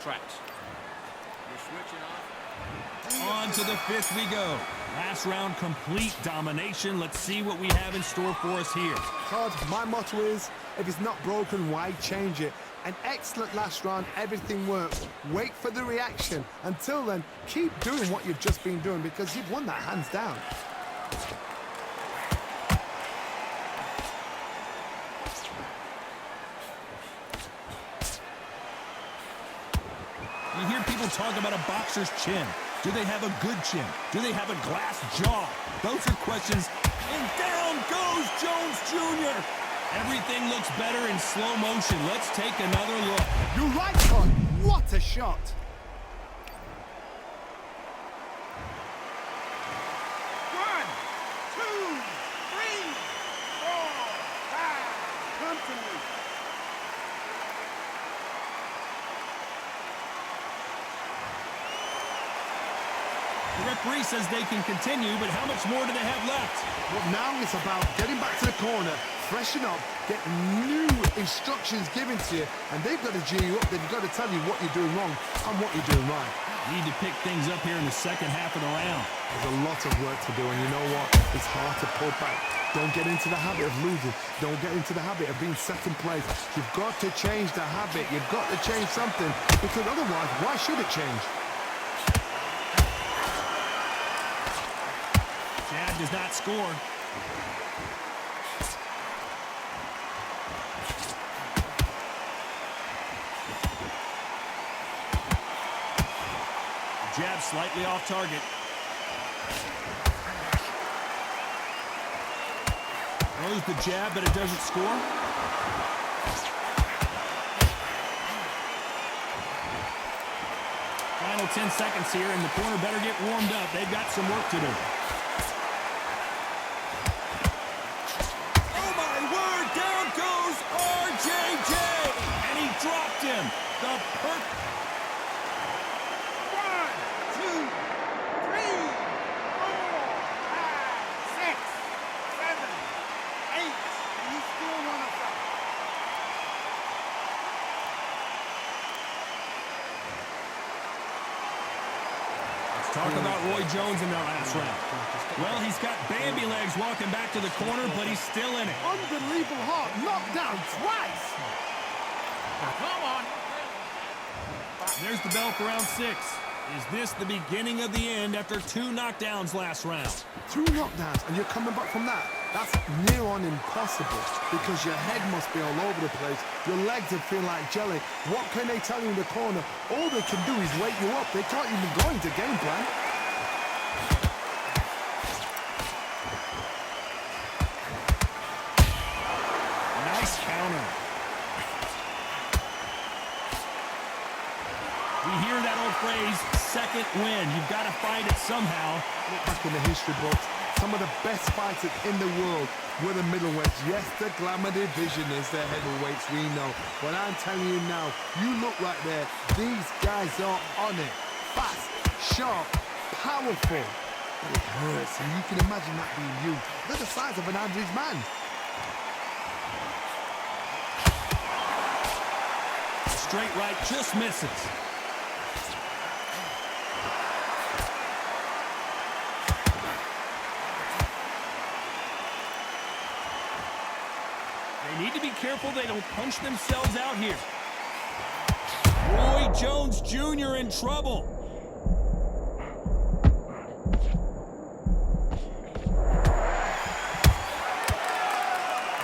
tracks. You're switching off. On to the fifth we go. Last round, complete domination. Let's see what we have in store for us here. Todd, my motto is, if it's not broken, why change it? An excellent last round, everything works. Wait for the reaction. Until then, keep doing what you've just been doing because you've won that hands down. You hear people talk about a boxer's chin. Do they have a good chin? Do they have a glass jaw? Those are questions. And down goes Jones Jr. Everything looks better in slow motion. Let's take another look. You're right, Todd. What a shot. One, two, three, four, five. Come to me. The referee says they can continue, but how much more do they have left? Well, now it's about getting back to the corner, freshen up, get new instructions given to you, and they've got to G you up. They've got to tell you what you're doing wrong and what you're doing right. Need to pick things up here in the second half of the round. There's a lot of work to do, and you know what? It's hard to pull back. Don't get into the habit of losing. Don't get into the habit of being second place. You've got to change the habit. You've got to change something, because otherwise, why should it change? Jab does not score. Jab slightly off target. Throws the jab, but it doesn't score. Final 10 seconds here, and the corner better get warmed up. They've got some work to do. Oh, my word! Down goes RJJ! And he dropped him. The perfect... 1, 2, 3, 4, 5, 6, 7, 8. You still want to fight. Let's talk about Roy Jones in that last round. Well, he's got Bambi legs walking back to the corner, but he's still in it. Unbelievable heart, knocked down twice. Come on. There's the bell for round 6. Is this the beginning of the end after 2 knockdowns last round? 2 knockdowns, and you're coming back from that. That's near on impossible, because your head must be all over the place. Your legs would feel like jelly. What can they tell you in the corner? All they can do is wake you up. They can't even go into game plan. Nice counter. We hear that old phrase, second win. You've got to fight it somehow. Look back in the history books. Some of the best fighters in the world were the middleweights. Yes, the glamour division is the heavyweights, we know. But I'm telling you now, you look right there. These guys are on it. Fast, sharp, powerful. But it hurts, and you can imagine that being you. They're the size of an average man. Straight right just misses. They need to be careful they don't punch themselves out here. Roy Jones Jr. in trouble.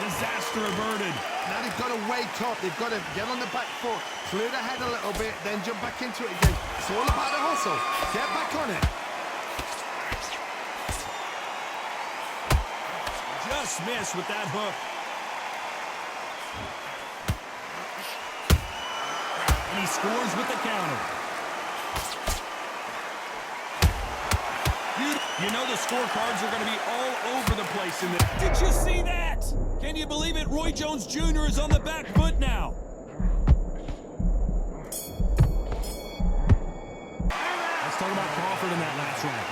Disaster averted. Now they've got to wake up. They've got to get on the back foot, clear the head a little bit, then jump back into it again. It's all about the hustle. Get back on it. Just missed with that hook. And he scores with the counter. You know the scorecards are going to be all over the place in this. Did you see that? Can you believe it? Roy Jones Jr. is on the back foot now. Let's talk about Crawford in that last round.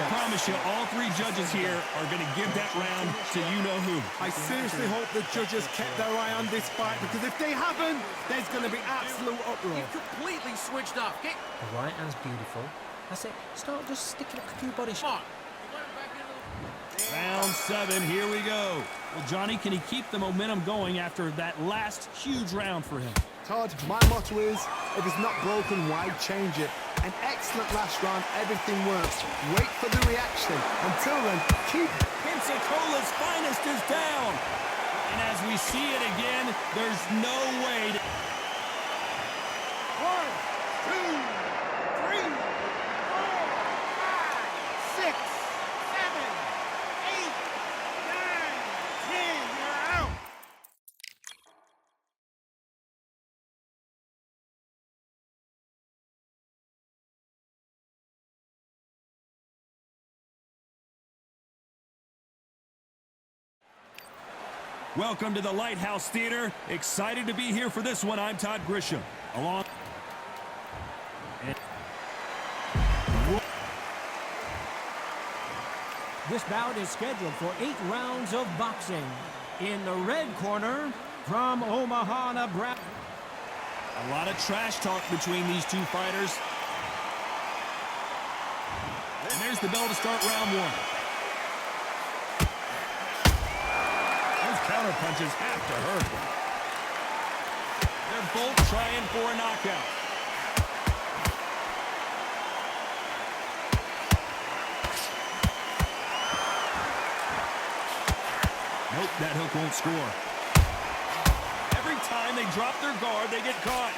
promise you, all three judges here are going to give that round to you-know-who. I seriously hope the judges kept their eye on this fight, because if they haven't, there's going to be absolute uproar. You've completely switched off. Get The right hand's beautiful. That's it. Start just sticking up a few body shots. on. You want it back into the... Round 7, here we go. Well, Johnny, can he keep the momentum going after that last huge round for him? Todd, my motto is, if it's not broken, why change it? An excellent last round, everything works. Wait for the reaction. Until then, keep... Pensacola's finest is down. And as we see it again, there's no way to... 1, 2, 3, 4, 5, 6, 7, 8, 9, 10. You're out. Welcome to the Lighthouse Theater. Excited to be here for this one. I'm Todd Grisham. Along... This bout is scheduled for 8 rounds of boxing. In the red corner, from Omaha, Nebraska. A lot of trash talk between these two fighters. And there's the bell to start round 1. Those counter punches have to hurt. They're both trying for a knockout. Nope, that hook won't score. Every time they drop their guard, they get caught.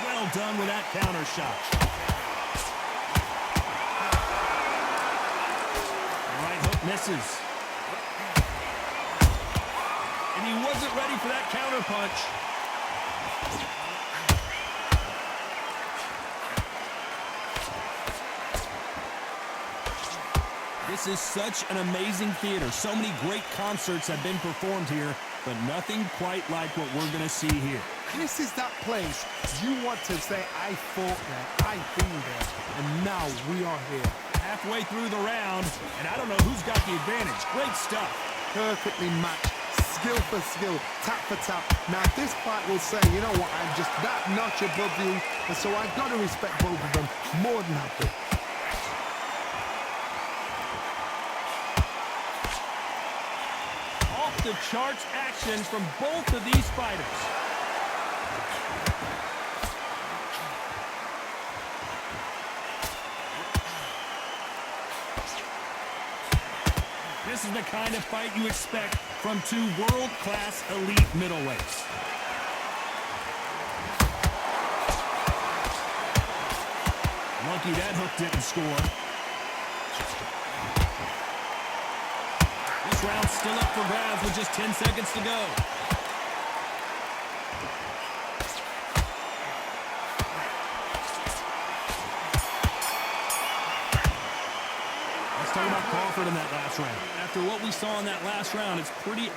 Well done with that counter shot. Right hook misses. And he wasn't ready for that counter punch. This is such an amazing theater. So many great concerts have been performed here, but nothing quite like what we're going to see here. This is that place you want to say, I fought there, I've been there, and now we are here. Halfway through the round, and I don't know who's got the advantage. Great stuff. Perfectly matched, skill for skill, tap for tap. Now this fight will say, you know what, I'm just that notch above you, and so I've got to respect both of them more than happy. Off the charts action from both of these fighters. This is the kind of fight you expect from two world-class elite middleweights. Lucky that hook didn't score. This round's still up for grabs with just 10 seconds to go. Let's talk about Crawford in that last round. After what we saw in that last round, it's pretty...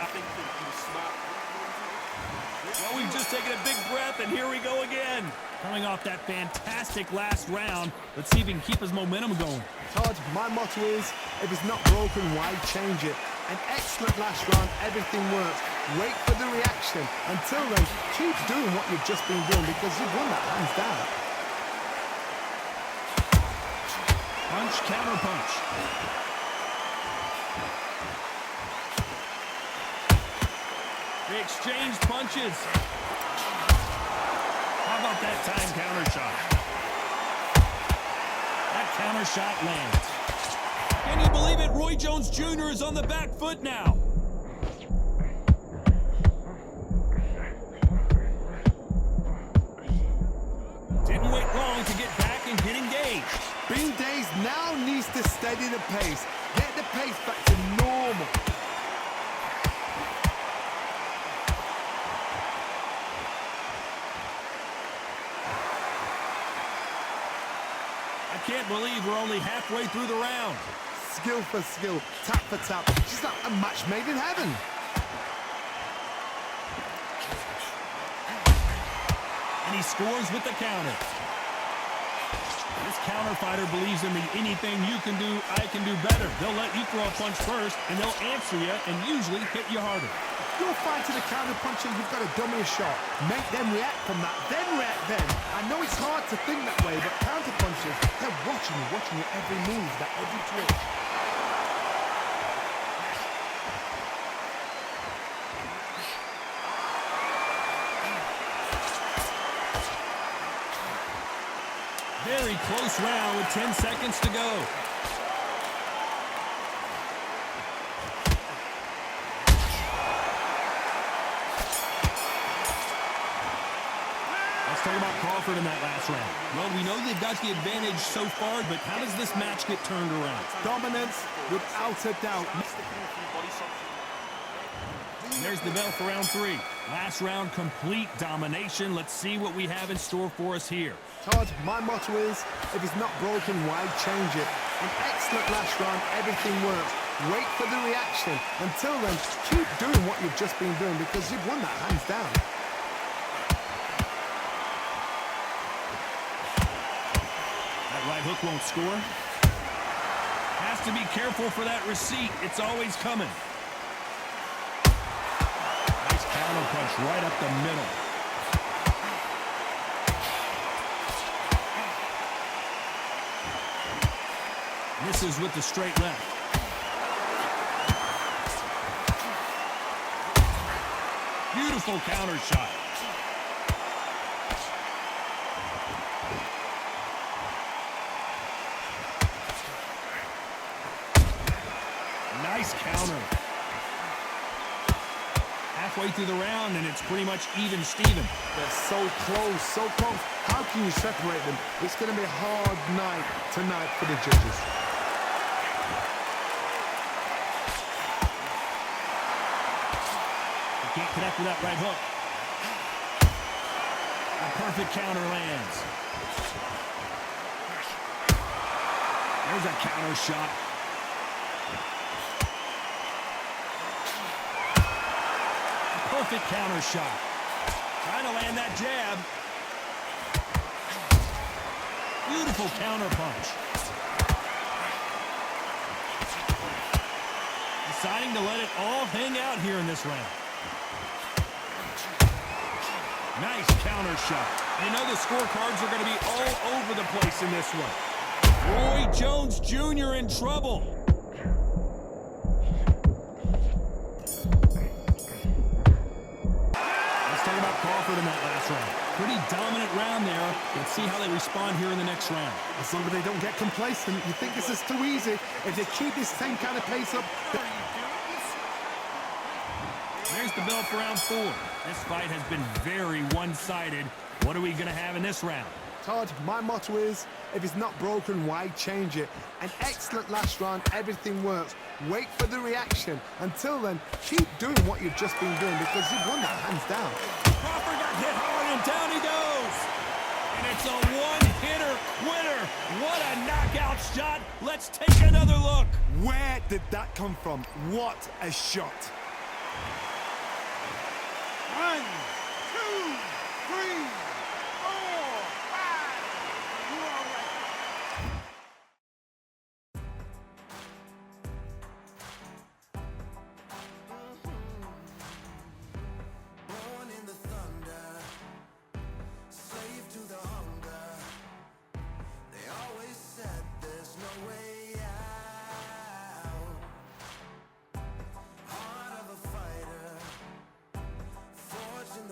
Well, we've just taken a big breath, and here we go again. Coming off that fantastic last round, let's see if he can keep his momentum going. Todd, my motto is, if it's not broken, why change it? An excellent last round, everything works. Wait for the reaction. Until then, keep doing what you've just been doing, because you've won that hands down. Punch, counter punch. They exchanged punches. How about that time counter shot? That counter shot lands. Can you believe it? Roy Jones Jr. is on the back foot now. Didn't wait long to get back and get engaged. Bean Days now needs to steady the pace. Get the pace back to normal. I can't believe we're only halfway through the round. Skill for skill, tap for tap. Just like a match made in heaven. And he scores with the counter. This counter fighter believes in the anything you can do, I can do better. They'll let you throw a punch first, and they'll answer you and usually hit you harder. You're fighting a counter puncher, you've got to dummy a shot. Make them react from that, then react then. I know it's hard to think that way, but counter punchers, they're watching your every move, that every twitch. Very close round with 10 seconds to go. Let's talk about Crawford in that last round. Well, we know they've got the advantage so far, but how does this match get turned around? Dominance, without a doubt. There's the bell for round 3. Last round, complete domination. Let's see what we have in store for us here. Todd, my motto is, if it's not broken, why change it? An excellent last round, everything works. Wait for the reaction. Until then, keep doing what you've just been doing because you've won that hands down. That right hook won't score. Has to be careful for that receipt. It's always coming. Nice counter punch right up the middle. Misses with the straight left. Beautiful counter shot. Nice counter. Halfway through the round, and it's pretty much even Steven. They're so close, so close. How can you separate them? It's going to be a hard night tonight for the judges. Can't connect with that right hook. A perfect counter lands. There's a counter shot. A perfect counter shot. Trying to land that jab. Beautiful counter punch. Deciding to let it all hang out here in this round. Nice counter shot. You know the scorecards are going to be all over the place in this one. Roy Jones Jr. in trouble. Let's talk about Crawford in that last round. Pretty dominant round there. Let's see how they respond here in the next round. As long as they don't get complacent, you think this is too easy. If they keep this same kind of pace up... There's the bell for round 4. This fight has been very one-sided. What are we going to have in this round? Todd, my motto is, if it's not broken, why change it? An excellent last round, everything works. Wait for the reaction. Until then, keep doing what you've just been doing because you've won that hands down. Crawford got hit hard and down he goes. And it's a one-hitter quitter. What a knockout shot. Let's take another look. Where did that come from? What a shot. 1, 2, 3, 4, 5. You all right? Born in the thunder, slave to the hunger. They always said there's no way out. Heart of a fighter, forged in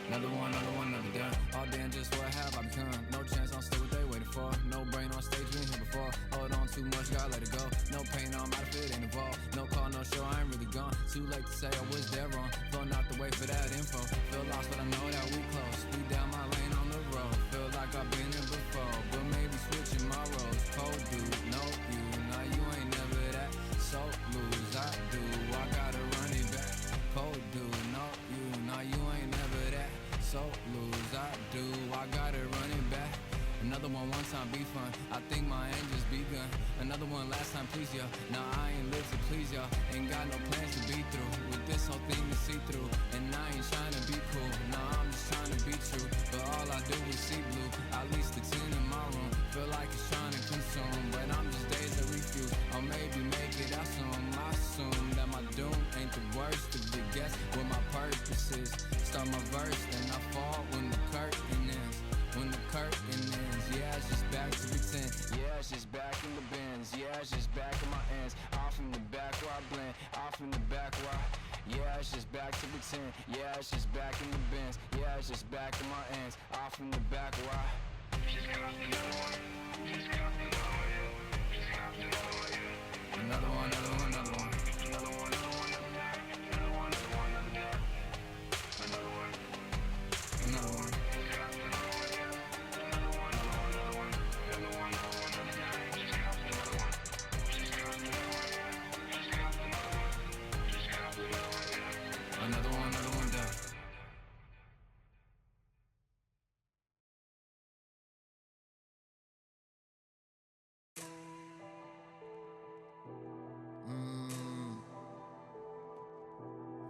Another one, another done. All day and just what have I become? No chance, I'll stay what they waiting for. No brain on stage, been here before. Hold on too much, gotta let it go. No pain, I'm out if it ain't involved. No call, no show, I ain't really gone. Too late to say I was there wrong. Filling out the way for that info. Feel lost, but I know that we close. We down my lane on the road. Feel like I've been here before, but maybe switching my roles. Cold dude, no you. Now you ain't never that. So lose, I do. I gotta run it back. Cold dude, no you. Now you ain't never that. So lose, I do. I gotta run it back. Another one time be fun. I think my end just begun. Another one last time please ya. Now I ain't live to please ya. Ain't got no plans to be through with this whole thing to see through. And I ain't trying to be cool. Nah, I'm just trying to be true. But all I do is see blue. At least the 10 in my room. Feel like it's trying to consume. But I'm just days to refuse. Or maybe make it out soon. I assume that my doom ain't the worst of the guess what my purpose is. Start my verse, then I fall when the curtain ends. When the curtain ends, yeah, it's just back to pretend. Yeah, it's just back in the bins. Yeah, it's just back in my ends. Off in the back where I blend. Off in the back where yeah, it's just back to pretend. Yeah, it's just back in the bins. Yeah, it's just back in my ends. Off in the back where another one, another one, another one. Another one, another one, another one, another one, another one. Another one. Another one done.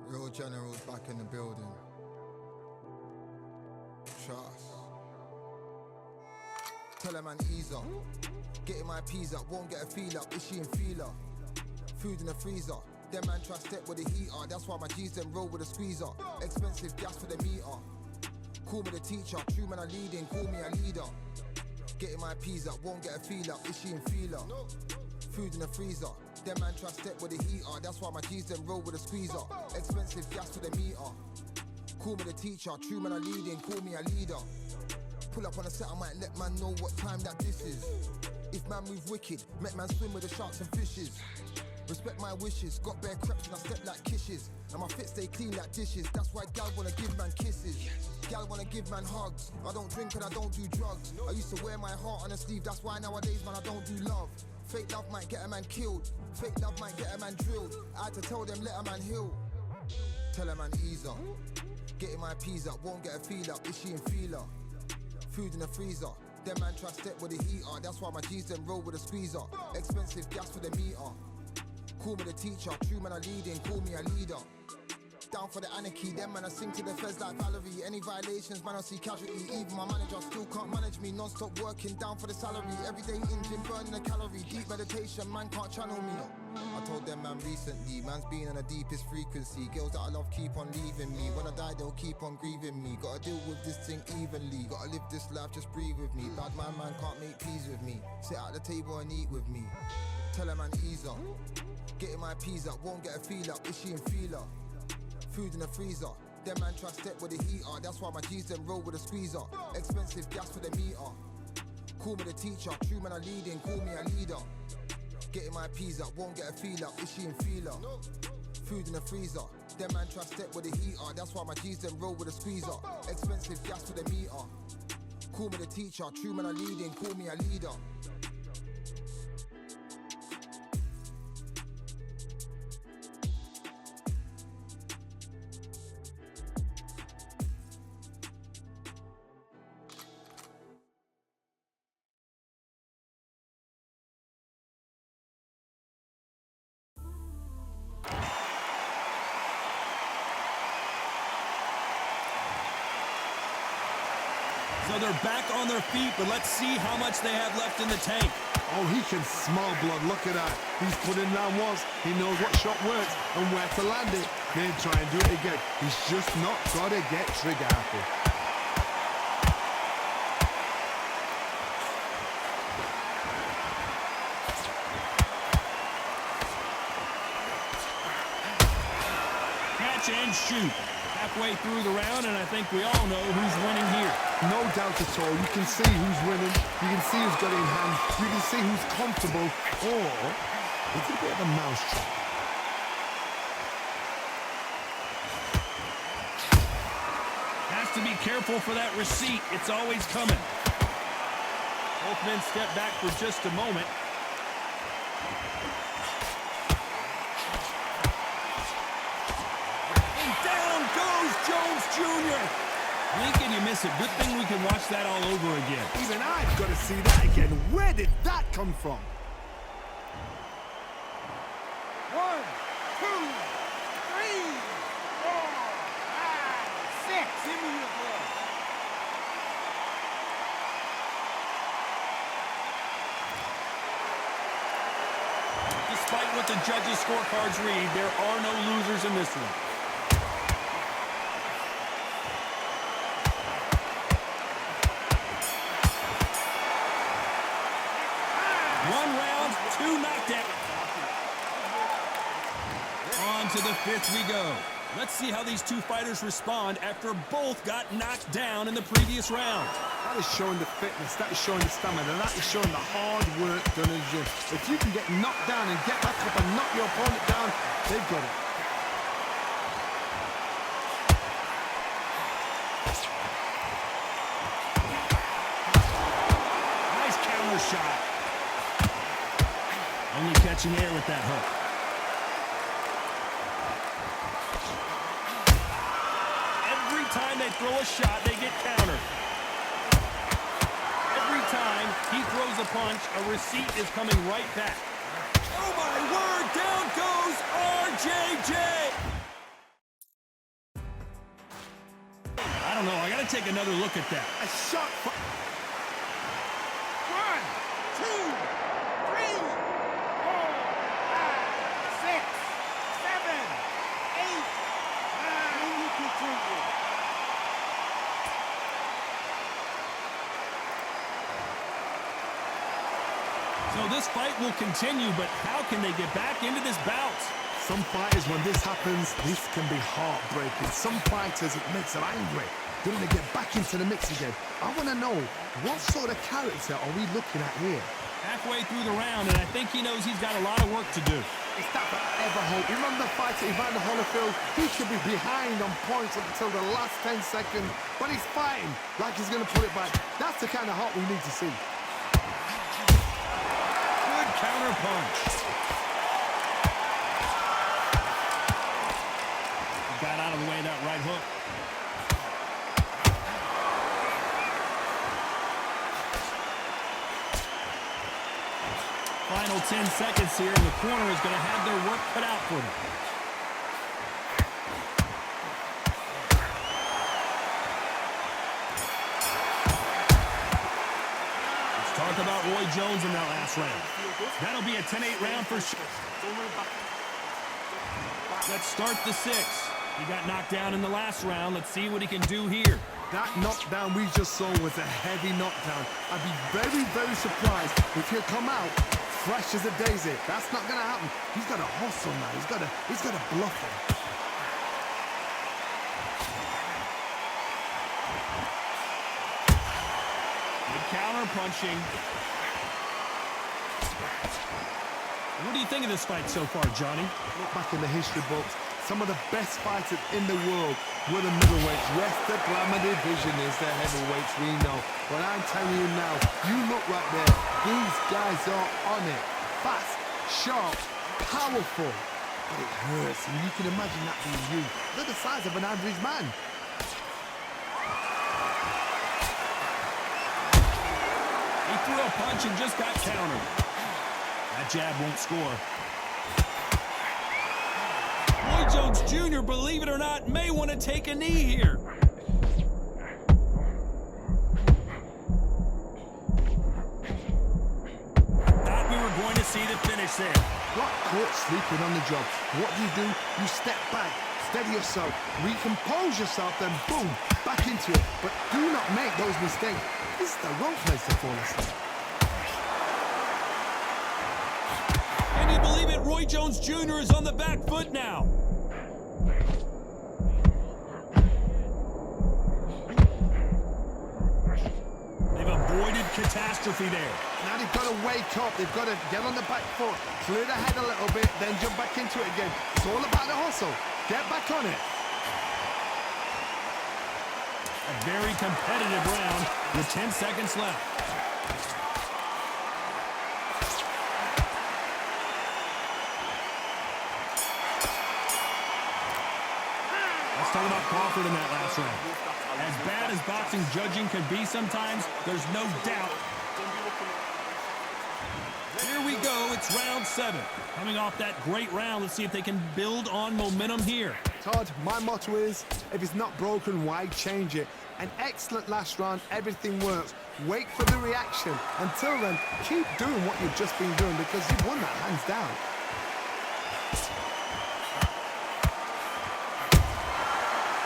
Real generals back in the building. Trust. Tell a man ease up. Getting my peas up, won't get a feel up. Is she in feeler? Food in the freezer. Them man try step with the heater. That's why my G's them roll with a squeezer. Expensive gas for the meter. Call me the teacher. True man I leading, call me a leader. Getting my peas up, won't get a feel up. Is she in feeler? Food in the freezer. Them man try step with the heater. That's why my G's them roll with a squeezer. Expensive gas for the meter. Call me the teacher. True man I leading, call me a leader. Pull up on a set, I might let man know what time that this is. If man move wicked, make man swim with the sharks and fishes. Respect my wishes, got bare creps and I step like kisses. And my fit stay clean like dishes. That's why gal wanna give man kisses. Gal wanna give man hugs. I don't drink and I don't do drugs. I used to wear my heart on a sleeve. That's why nowadays man I don't do love. Fake love might get a man killed. Fake love might get a man drilled. I had to tell them let a man heal. Tell a man ease up. Getting my peas up, won't get a feel up. Is she in feeler? Food in the freezer. Them man try step with the heater. That's why my G's them roll with a squeezer. Expensive gas for the meter. Call me the teacher, true man I leading, call me a leader. Down for the anarchy, them man I sing to the feds like Valerie. Any violations, man I see casualty. Even my manager still can't manage me. Non-stop working, down for the salary. Everyday in gym, burning a calorie. Deep meditation, man can't channel me. I told them man recently, man's been on the deepest frequency. Girls that I love keep on leaving me. When I die they'll keep on grieving me. Gotta deal with this thing evenly. Gotta live this life, just breathe with me. Bad man can't make peace with me. Sit at the table and eat with me. Tell a man ease up. Getting my peas up, won't get a feel up. Is she in feeler? Food in the freezer. Them man try step with the heater. That's why my G's them roll with a squeezer. Expensive gas for the meter. Call me the teacher. True man I leading, call me a leader. Getting my peas up, won't get a feel up. Is she in feeler? Food in the freezer. Them man try step with the heater. That's why my G's them roll with a squeezer. Expensive gas for the meter. Call me the teacher. True man I leading, call me a leader. So they're back on their feet, but let's see how much they have left in the tank. Oh, he can smell blood. Look at that. He's put in down once. He knows what shot works and where to land it. Then try and do it again. He's just not got to get trigger happy. Catch punch and shoot. Halfway through the round, and I think we all know who's winning here. No doubt at all. You can see who's winning. You can see who's got it in hand. You can see who's comfortable. Or it's a bit of a mousetrap. Has to be careful for that receipt. It's always coming. Both men step back for just a moment. And down goes Jones Jr. Lincoln, you miss it. Good thing we can watch that all over again. Even I've got to see that again. Where did that come from? 1, 2, 3, 4, 5, 6. Give me your blood. Despite what the judges' scorecards read, there are no losers in this one. One round, 2 knockdown. On to the 5th we go. Let's see how these two fighters respond after both got knocked down in the previous round. That is showing the fitness, that is showing the stamina, that is showing the hard work done in the gym. If you can get knocked down and get back up and knock your opponent down, they've got it. Nice counter shot. Only catching air with that hook. Every time they throw a shot, they get countered. Every time he throws a punch, a receipt is coming right back. Oh my word, down goes RJJ! I don't know, I gotta take another look at that. A shot for... 1, 2, 3, 4, 5, 6, 7, 8, 9. And you continue. So this fight will continue, but how can they get back into this bout? Some fighters, when this happens, this can be heartbreaking. Some fighters, it makes them angry. They want to get back into the mix again. I want to know, what sort of character are we looking at here? Halfway through the round, and I think he knows he's got a lot of work to do. Is that ever hope? Remember the fight at Evander Holyfield? He could be behind on points up until the last 10 seconds, but he's fighting like he's going to pull it back. That's the kind of heart we need to see. Good counter punch. He got out of the way of that right hook. Final 10 seconds here, and the corner is going to have their work cut out for them. Let's talk about Roy Jones in that last round. That'll be a 10-8 round for sure. Let's start the 6th. He got knocked down in the last round. Let's see what he can do here. That knockdown we just saw was a heavy knockdown. I'd be very, very surprised if he'll come out fresh as a daisy. That's not going to happen. He's got to hustle now. He's got to bluff him. Good counter punching. What do you think of this fight so far, Johnny? Look back in the history books. Some of the best fighters in the world were the middleweights. Yes, the glamour division is the heavyweights, we know. But I'm telling you now, you look right there. These guys are on it. Fast, sharp, powerful. But it hurts, and you can imagine that being you. They're the size of an average man. He threw a punch and just got countered. That jab won't score. Roy Jones Jr., believe it or not, may want to take a knee here. Thought we were going to see the finish there. Got caught sleeping on the job. What do? You step back, steady yourself, recompose yourself, then boom, back into it. But do not make those mistakes. This is the wrong place to fall asleep. Can you believe it? Roy Jones Jr. is on the back foot now. catastrophe there. Now they've got to wake up. They've got to get on the back foot, clear the head a little bit, then jump back into it again. It's all about the hustle. Get back on it. A very competitive round with 10 seconds left. Let's talk about Crawford in that last round. As bad as boxing judging can be sometimes, there's no doubt. Here we go. It's round 7. Coming off that great round, let's see if they can build on momentum here. Todd, my motto is, if it's not broken, why change it? An excellent last round, everything works. Wait for the reaction. Until then, keep doing what you've just been doing because you've won that hands down.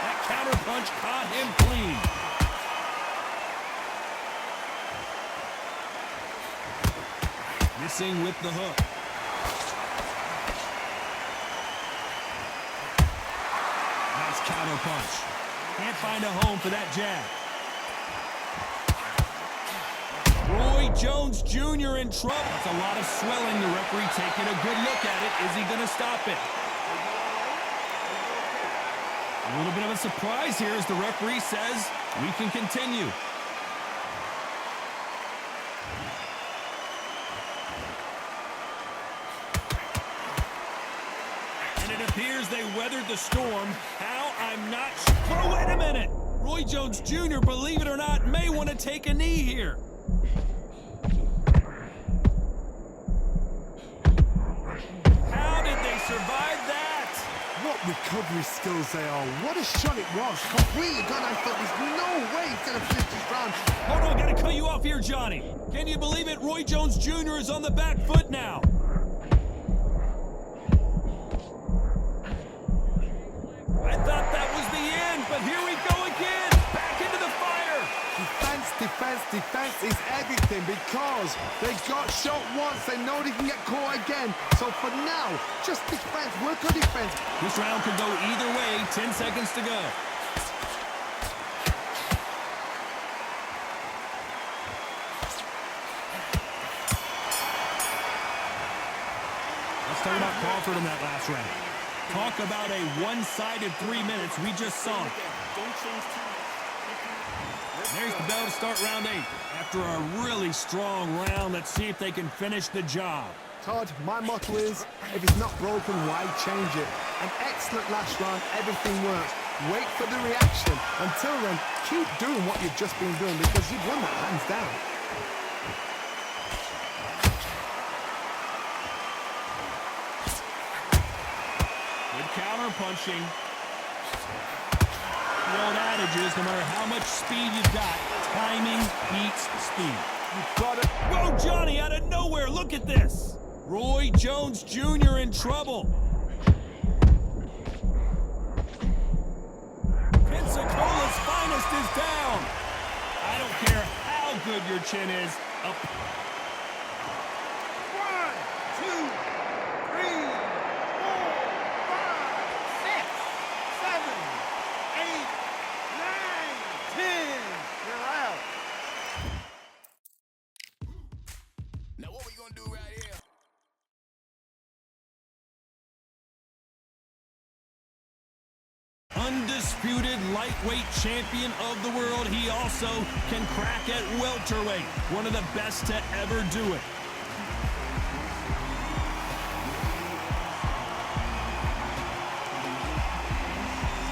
That counter punch caught him clean. Missing with the hook. Nice counter punch. Can't find a home for that jab. Roy Jones Jr. in trouble. That's a lot of swelling. The referee taking a good look at it. Is he going to stop it? A little bit of a surprise here as the referee says we can continue. And it appears they weathered the storm. How? I'm not sure. Oh, wait a minute. Roy Jones Jr., believe it or not, may want to take a knee here. How did they survive that? What recovery skills they are. What a shot it was. Completely gone. I thought there's no way he's going to finish this round. Hold on, gotta cut you off here, Johnny. Can you believe it? Roy Jones Jr. is on the back foot now. I thought that was the end, but here we go again. Back into the fire. Defense, defense, defense is everything because they got shot once. They know they can get caught again. So for now, just defense. Work on defense. This round could go either way. 10 seconds to go. Let's talk about Crawford in that last round. Talk about a one-sided 3 minutes. We just saw it. There's the bell to start round 8. After a really strong round, let's see if they can finish the job. Todd, my motto is, if it's not broken, why change it? An excellent last round, everything works. Wait for the reaction. Until then, keep doing what you've just been doing because you've won that hands down. Counter punching. The old adage is no matter how much speed you've got, timing beats speed. You've got it. Whoa, Johnny, out of nowhere. Look at this. Roy Jones Jr. in trouble. Pensacola's finest is down. I don't care how good your chin is. Up. 1, 2, 3, 4, 5, 6, 7, 8, 9, 10. You're out. Now what we gonna do right here? Undisputed lightweight champion of the world. He also can crack at welterweight. One of the best to ever do it.